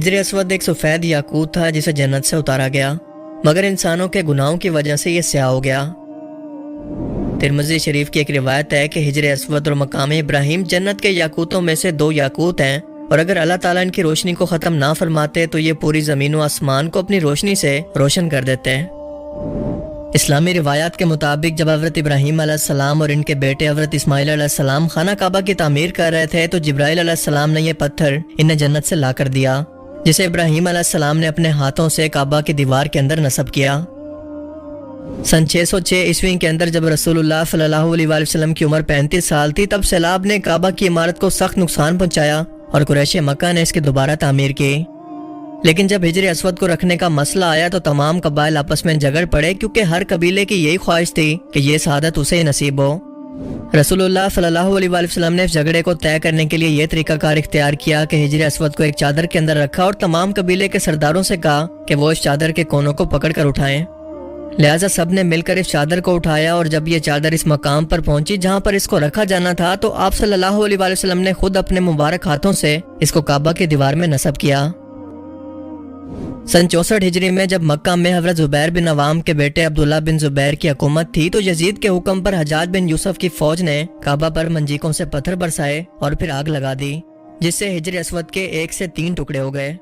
حجر اسود ایک سفید یاقوت تھا جسے جنت سے اتارا گیا، مگر انسانوں کے گناہوں کی وجہ سے یہ سیاہ ہو گیا۔ ترمذی شریف کی ایک روایت ہے کہ حجر اسود اور مقام ابراہیم جنت کے یاقوتوں میں سے 2 یاقوت ہیں، اور اگر اللہ تعالیٰ ان کی روشنی کو ختم نہ فرماتے تو یہ پوری زمین و آسمان کو اپنی روشنی سے روشن کر دیتے ہیں۔ اسلامی روایات کے مطابق جب حضرت ابراہیم علیہ السلام اور ان کے بیٹے حضرت اسماعیل علیہ السلام خانہ کعبہ کی تعمیر کر رہے تھے تو جبرائیل علیہ السلام نے یہ پتھر انہیں جنت سے لا کر دیا، جسے ابراہیم علیہ السلام نے اپنے ہاتھوں سے کعبہ کی دیوار کے اندر نصب کیا۔ سن 606 عیسوی کے اندر جب رسول اللہ صلی اللہ علیہ وآلہ وسلم کی عمر 35 سال تھی، تب سیلاب نے کعبہ کی عمارت کو سخت نقصان پہنچایا اور قریش مکہ نے اس کی دوبارہ تعمیر کی۔ لیکن جب حجر اسود کو رکھنے کا مسئلہ آیا تو تمام قبائل آپس میں جھگڑ پڑے، کیونکہ ہر قبیلے کی یہی خواہش تھی کہ یہ سعادت اسے ہی نصیب ہو۔ رسول اللہ صلی اللہ علیہ وآلہ وسلم نے اس جھگڑے کو طے کرنے کے لیے یہ طریقہ کار اختیار کیا کہ حجر اسود کو ایک چادر کے اندر رکھا اور تمام قبیلے کے سرداروں سے کہا کہ وہ اس چادر کے کونوں کو پکڑ کر اٹھائیں۔ لہٰذا سب نے مل کر اس چادر کو اٹھایا، اور جب یہ چادر اس مقام پر پہنچی جہاں پر اس کو رکھا جانا تھا تو آپ صلی اللہ علیہ وآلہ وسلم نے خود اپنے مبارک ہاتھوں سے اس کو کعبہ کی دیوار میں نصب کیا۔ سن 64 ہجری میں جب مکہ میں حضرت زبیر بن عوام کے بیٹے عبداللہ بن زبیر کی حکومت تھی تو یزید کے حکم پر حجاج بن یوسف کی فوج نے کعبہ پر منجیقوں سے پتھر برسائے اور پھر آگ لگا دی، جس سے حجر اسود کے 1 سے 3 ٹکڑے ہو گئے۔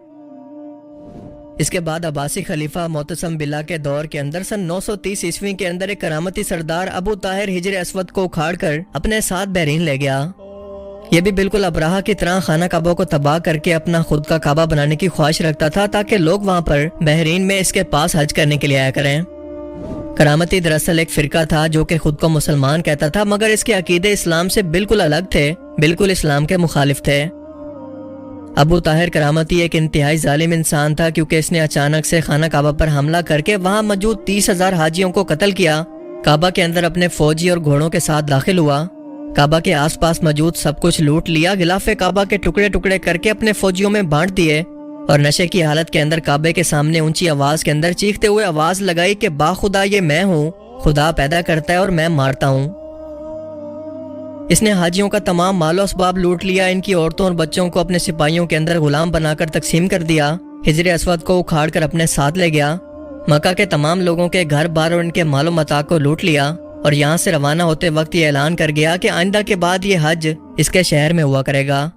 اس کے بعد عباسی خلیفہ معتصم باللہ کے دور کے اندر سن 930 عیسوی کے اندر ایک کرامتی سردار ابو طاہر حجر اسود کو اکھاڑ کر اپنے ساتھ بحرین لے گیا۔ یہ بھی بالکل ابراہہ کی طرح خانہ کعبہ کو تباہ کر کے اپنا خود کا کعبہ بنانے کی خواہش رکھتا تھا تاکہ لوگ وہاں پر بحرین میں اس کے پاس حج کرنے کے لیے آیا کریں۔ کرامتی دراصل ایک فرقہ تھا جو کہ خود کو مسلمان کہتا تھا، مگر اس کے عقیدے اسلام سے بالکل الگ تھے، بالکل اسلام کے مخالف تھے۔ ابو طاہر کرامتی ایک انتہائی ظالم انسان تھا، کیونکہ اس نے اچانک سے خانہ کعبہ پر حملہ کر کے وہاں موجود 30,000 حاجیوں کو قتل کیا، کعبہ کے اندر اپنے فوجی اور گھوڑوں کے ساتھ داخل ہوا، کعبہ کے آس پاس موجود سب کچھ لوٹ لیا، غلاف کعبہ کے ٹکڑے ٹکڑے کر کے اپنے فوجیوں میں بانٹ دیے، اور نشے کی حالت کے اندر کعبے کے سامنے اونچی آواز کے اندر چیختے ہوئے آواز لگائی کہ باخدا یہ میں ہوں، خدا پیدا کرتا ہے اور میں مارتا ہوں۔ اس نے حاجیوں کا تمام مال و اسباب لوٹ لیا، ان کی عورتوں اور بچوں کو اپنے سپاہیوں کے اندر غلام بنا کر تقسیم کر دیا، حجر اسود کو اکھاڑ کر اپنے ساتھ لے گیا، مکہ کے تمام لوگوں کے گھر بار اور ان کے مال و متاع کو لوٹ لیا، اور یہاں سے روانہ ہوتے وقت یہ اعلان کر گیا کہ آئندہ کے بعد یہ حج اس کے شہر میں ہوا کرے گا۔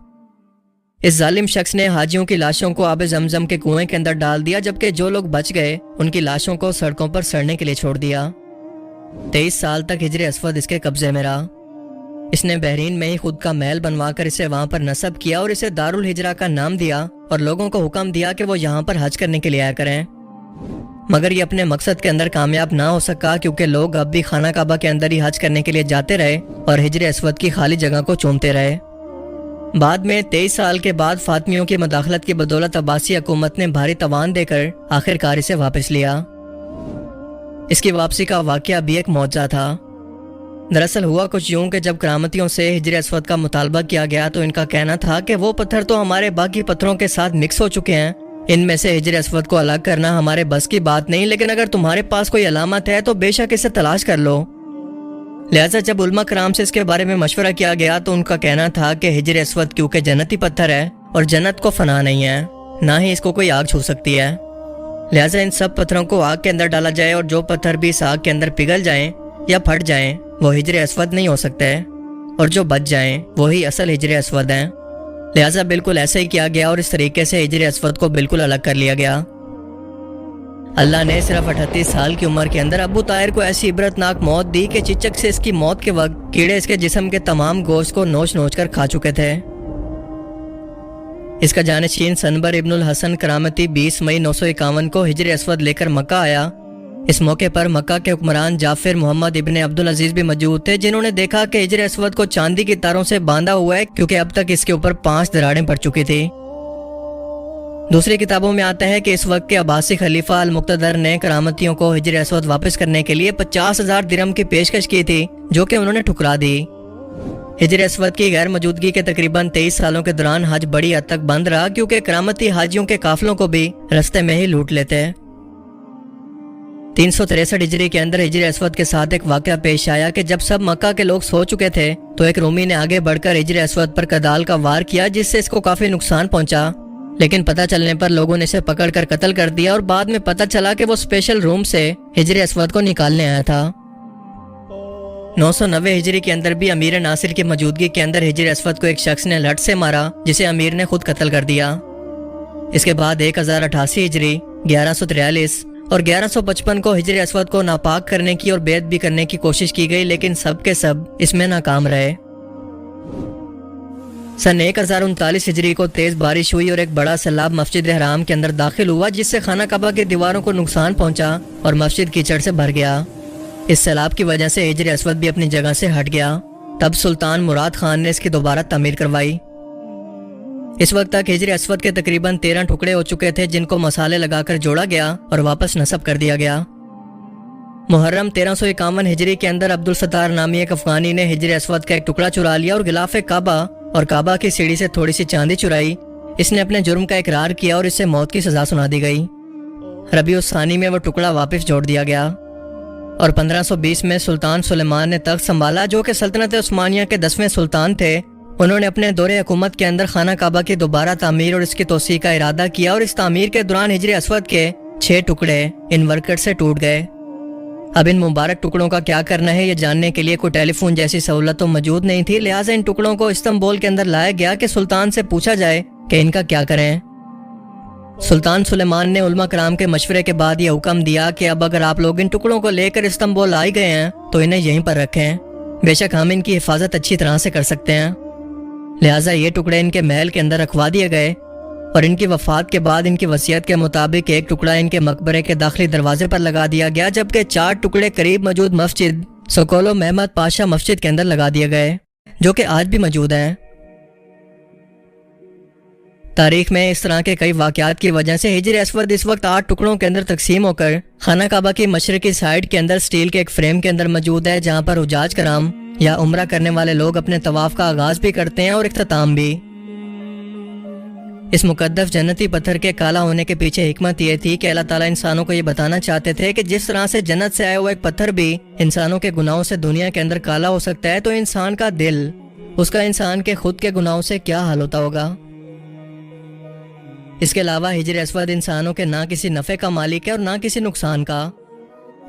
اس ظالم شخص نے حاجیوں کی لاشوں کو آب زمزم کے کنویں کے اندر ڈال دیا، جبکہ جو لوگ بچ گئے ان کی لاشوں کو سڑکوں پر سڑنے کے لیے چھوڑ دیا۔ 23 سال تک حجر اسود اس کے قبضے میں رہا۔ اس نے بحرین میں ہی خود کا محل بنوا کر اسے وہاں پر نصب کیا اور اسے دارالحجرہ کا نام دیا، اور لوگوں کو حکم دیا کہ وہ یہاں پر حج کرنے کے لیے آیا کریں۔ مگر یہ اپنے مقصد کے اندر کامیاب نہ ہو سکا، کیونکہ لوگ اب بھی خانہ کعبہ کے اندر ہی حج کرنے کے لیے جاتے رہے اور حجر اسود کی خالی جگہ کو چومتے رہے۔ بعد میں 23 سال کے بعد فاطمیوں کی مداخلت کی بدولت عباسی حکومت نے بھاری تاوان دے کر آخر کار اسے واپس لیا۔ اس کی واپسی کا واقعہ بھی ایک معجزہ تھا۔ دراصل ہوا کچھ یوں کہ جب کرامتیوں سے حجر اسود کا مطالبہ کیا گیا تو ان کا کہنا تھا کہ وہ پتھر تو ہمارے باقی پتھروں کے ساتھ مکس ہو چکے ہیں، ان میں سے حجر اسود کو الگ کرنا ہمارے بس کی بات نہیں، لیکن اگر تمہارے پاس کوئی علامت ہے تو بے شک اسے تلاش کر لو۔ لہٰذا جب علماء کرام سے اس کے بارے میں مشورہ کیا گیا تو ان کا کہنا تھا کہ حجر اسود کیونکہ جنتی پتھر ہے اور جنت کو فنا نہیں ہے، نہ ہی اس کو کوئی آگ چھو سکتی ہے، لہٰذا ان سب پتھروں کو آگ کے اندر ڈالا جائے، اور جو پتھر بھی اس آگ کے اندر پگھل جائیں یا پھٹ جائیں وہ حجر اسود نہیں ہو سکتے، اور جو بچ جائیں وہی اصل حجر اسود ہیں۔ لہٰذا بالکل ایسے ہی کیا گیا، اور اس طریقے سے حجر اسود کو بالکل الگ کر لیا گیا۔ اللہ نے صرف 38 سال کی عمر کے اندر ابو طاہر کو ایسی عبرتناک موت دی کہ چچک سے اس کی موت کے وقت کیڑے اس کے جسم کے تمام گوشت کو نوچ نوچ کر کھا چکے تھے۔ اس کا جانشین سنبر ابن الحسن کرامتی 20 مئی 951 کو حجر اسود لے کر مکہ آیا۔ اس موقع پر مکہ کے حکمران جعفر محمد ابن عبدالعزیز بھی موجود تھے، جنہوں نے دیکھا کہ حجر اسود کو چاندی کی تاروں سے باندھا ہوا ہے، کیونکہ اب تک اس کے اوپر 5 دراڑیں پڑ چکی تھی۔ دوسری کتابوں میں آتا ہے کہ اس وقت کے عباسی خلیفہ المقتدر نے کرامتیوں کو حجر اسود واپس کرنے کے لیے 50,000 درہم کی پیشکش کی تھی، جو کہ انہوں نے ٹھکرا دی۔ حجر اسود کی غیر موجودگی کے تقریباً 23 سالوں کے دوران حج بڑی حد تک بند رہا، کیونکہ کرامتی حاجیوں کے قافلوں کو بھی رستے میں ہی لوٹ لیتے۔ 363 ہجری کے اندر حجر اسود کے ساتھ ایک واقعہ پیش آیا کہ جب سب مکہ کے لوگ سو چکے تھے تو ایک رومی نے آگے بڑھ کر حجر اسود پر کدال کا وار کیا، جس سے اس کو کافی نقصان پہنچا۔ لیکن پتہ چلنے پر لوگوں نے اسے پکڑ کر قتل کر دیا اور بعد میں پتہ چلا کہ وہ اسپیشل روم سے ہجر اسود کو نکالنے آیا تھا۔ 990 ہجری کے اندر بھی امیر ناصر کی موجودگی کے اندر ہجر اسود کو ایک شخص نے لٹ سے مارا جسے امیر نے خود قتل کر دیا۔ اس کے بعد 1088 ہجری، 1143 اور 1155 کو ہجر اسود کو ناپاک کرنے کی اور بیعت بھی کرنے کی کوشش کی گئی، لیکن سب کے سب اس میں ناکام رہے۔ سن 1039 ہجری کو تیز بارش ہوئی اور ایک بڑا سیلاب مسجد حرام کے اندر داخل ہوا، جس سے خانہ کعبہ کی دیواروں کو نقصان پہنچا اور مسجد کیچڑ سے بھر گیا۔ اس سیلاب کی وجہ سے ہجر اسود بھی اپنی جگہ سے ہٹ گیا۔ تب سلطان مراد خان نے اس کی دوبارہ تعمیر کروائی۔ اس وقت تک ہجر اسود کے تقریباً 13 ٹکڑے ہو چکے تھے، جن کو مسالے لگا کر جوڑا گیا اور واپس نصب کر دیا گیا۔ محرم 1351 ہجری کے اندر عبدالستار نامی ایک افغانی نے ہجر اسود کا ایک ٹکڑا چرا لیا اور غلاف کعبہ اور کعبہ کی سیڑھی سے تھوڑی سی چاندی چرائی۔ اس نے اپنے جرم کا اقرار کیا اور اسے موت کی سزا سنا دی گئی۔ ربیع الثانی میں وہ ٹکڑا واپس جوڑ دیا گیا اور 1520 میں سلطان سلیمان نے تخت سنبھالا، جو کہ سلطنت عثمانیہ کے 10ویں سلطان تھے۔ انہوں نے اپنے دور حکومت کے اندر خانہ کعبہ کی دوبارہ تعمیر اور اس کی توسیع کا ارادہ کیا، اور اس تعمیر کے دوران ہجر اسود کے 6 ٹکڑے ان ورکٹ سے ٹوٹ گئے۔ اب ان مبارک ٹکڑوں کا کیا کرنا ہے یہ جاننے کے لیے کوئی ٹیلی فون جیسی سہولت تو موجود نہیں تھی، لہٰذا ان ٹکڑوں کو استنبول کے اندر لایا گیا کہ سلطان سے پوچھا جائے کہ ان کا کیا کریں۔ سلطان سلیمان نے علماء کرام کے مشورے کے بعد یہ حکم دیا کہ اب اگر آپ لوگ ان ٹکڑوں کو لے کر استنبول آئے گئے ہیں تو انہیں یہیں پر رکھیں، بے شک ہم ان کی حفاظت اچھی طرح سے کر سکتے ہیں۔ لہٰذا یہ ٹکڑے ان کے محل کے اندر رکھوا دیے گئے اور ان کی وفات کے بعد ان کی وصیت کے مطابق ایک ٹکڑا ان کے مقبرے کے داخلی دروازے پر لگا دیا گیا، جبکہ 4 ٹکڑے قریب موجود مسجد سکولو محمد پاشا مسجد کے اندر لگا دیے گئے، جو کہ آج بھی موجود ہیں۔ تاریخ میں اس طرح کے کئی واقعات کی وجہ سے ہجر اسود اس وقت 8 ٹکڑوں کے اندر تقسیم ہو کر خانہ کعبہ کی مشرقی سائڈ کے اندر سٹیل کے ایک فریم کے اندر موجود ہے، جہاں پر حجاج کرام یا عمرہ کرنے والے لوگ اپنے طواف کا آغاز بھی کرتے ہیں اور اختتام بھی۔ اس مقدس جنتی پتھر کے کالا ہونے کے پیچھے حکمت یہ تھی کہ اللہ تعالیٰ انسانوں کو یہ بتانا چاہتے تھے کہ جس طرح سے جنت سے آیا ہوا ایک پتھر بھی انسانوں کے گناہوں سے دنیا کے اندر کالا ہو سکتا ہے، تو انسان کا دل، اس کا انسان کے خود کے گناہوں سے کیا حال ہوتا ہوگا۔ اس کے علاوہ ہجر اسود انسانوں کے نہ کسی نفع کا مالک ہے اور نہ کسی نقصان کا۔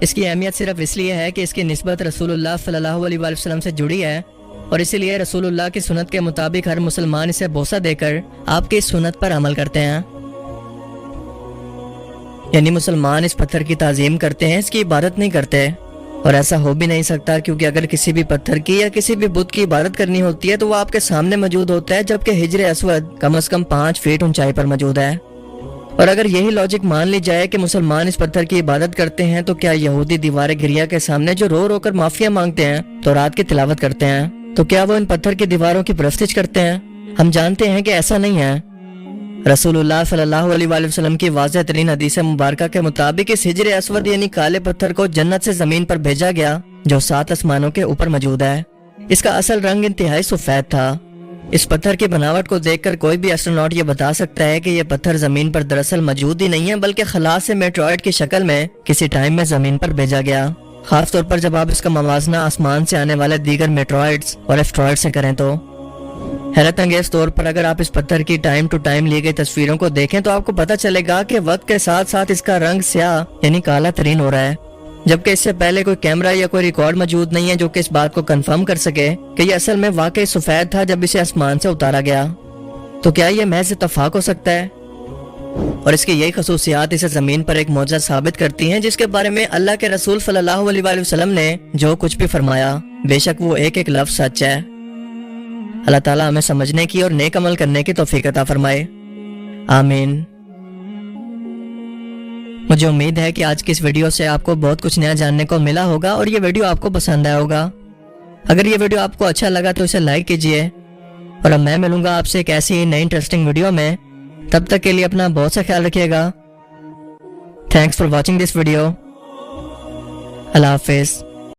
اس کی اہمیت صرف اس لیے ہے کہ اس کی نسبت رسول اللہ صلی اللہ علیہ وآلہ وسلم سے جڑی ہے، اور اسی لیے رسول اللہ کی سنت کے مطابق ہر مسلمان اسے بوسہ دے کر آپ کی اس سنت پر عمل کرتے ہیں۔ یعنی مسلمان اس پتھر کی تعظیم کرتے ہیں، اس کی عبادت نہیں کرتے، اور ایسا ہو بھی نہیں سکتا، کیونکہ اگر کسی بھی پتھر کی یا کسی بھی بت کی عبادت کرنی ہوتی ہے تو وہ آپ کے سامنے موجود ہوتا ہے، جبکہ ہجر اسود کم از کم 5 فیٹ اونچائی پر موجود ہے۔ اور اگر یہی لاجک مان لی جائے کہ مسلمان اس پتھر کی عبادت کرتے ہیں، تو کیا یہودی دیوار گریا کے سامنے جو رو رو کر معافیا مانگتے ہیں تو رات کی تلاوت کرتے ہیں، تو کیا وہ ان پتھر کی دیواروں کی پرستش کرتے ہیں؟ ہم جانتے ہیں کہ ایسا نہیں ہے۔ رسول اللہ صلی اللہ علیہ وآلہ وسلم کی واضح ترین حدیث مبارکہ کے مطابق اس ہجر اسود یعنی کالے پتھر کو جنت سے زمین پر بھیجا گیا، جو 7 آسمانوں کے اوپر موجود ہے۔ اس کا اصل رنگ انتہائی سفید تھا۔ اس پتھر کی بناوٹ کو دیکھ کر کوئی بھی ایسٹروناٹ یہ بتا سکتا ہے کہ یہ پتھر زمین پر دراصل موجود ہی نہیں ہے، بلکہ خلا سے میٹرائڈ کی شکل میں کسی ٹائم میں زمین پر بھیجا گیا، خاص طور پر جب آپ اس کا موازنہ آسمان سے آنے والے دیگر میٹرائڈز اور ایسٹرائڈ سے کریں تو۔ حیرت انگیز طور پر اگر آپ اس پتھر کی ٹائم ٹو ٹائم لی گئی تصویروں کو دیکھیں تو آپ کو پتہ چلے گا کہ وقت کے ساتھ ساتھ اس کا رنگ سیاہ یعنی کالا ترین ہو رہا ہے، جبکہ اس سے پہلے کوئی کیمرہ یا کوئی ریکارڈ موجود نہیں ہے جو کہ اس بات کو کنفرم کر سکے کہ یہ اصل میں واقعی سفید تھا جب اسے آسمان سے اتارا گیا۔ تو کیا یہ محض اتفاق ہو سکتا ہے؟ اور اس کی یہی خصوصیات اسے زمین پر ایک معجزہ ثابت کرتی ہیں، جس کے بارے میں اللہ کے رسول صلی اللہ علیہ وآلہ وسلم نے جو کچھ بھی فرمایا بے شک وہ ایک ایک لفظ سچ ہے۔ اللہ تعالیٰ ہمیں سمجھنے کی اور نیک عمل کرنے کی توفیق عطا فرمائے، آمین۔ مجھے امید ہے کہ آج کی اس ویڈیو سے آپ کو بہت کچھ نیا جاننے کو ملا ہوگا اور یہ ویڈیو آپ کو پسند آیا ہوگا۔ اگر یہ ویڈیو آپ کو اچھا لگا تو اسے لائک کیجئے، اور اب میں ملوں گا آپ سے ایک ایسی نئی انٹرسٹنگ ویڈیو میں۔ تب تک کے لیے اپنا بہت سا خیال رکھیے گا۔ Thanks for watching this video. Allah حافظ۔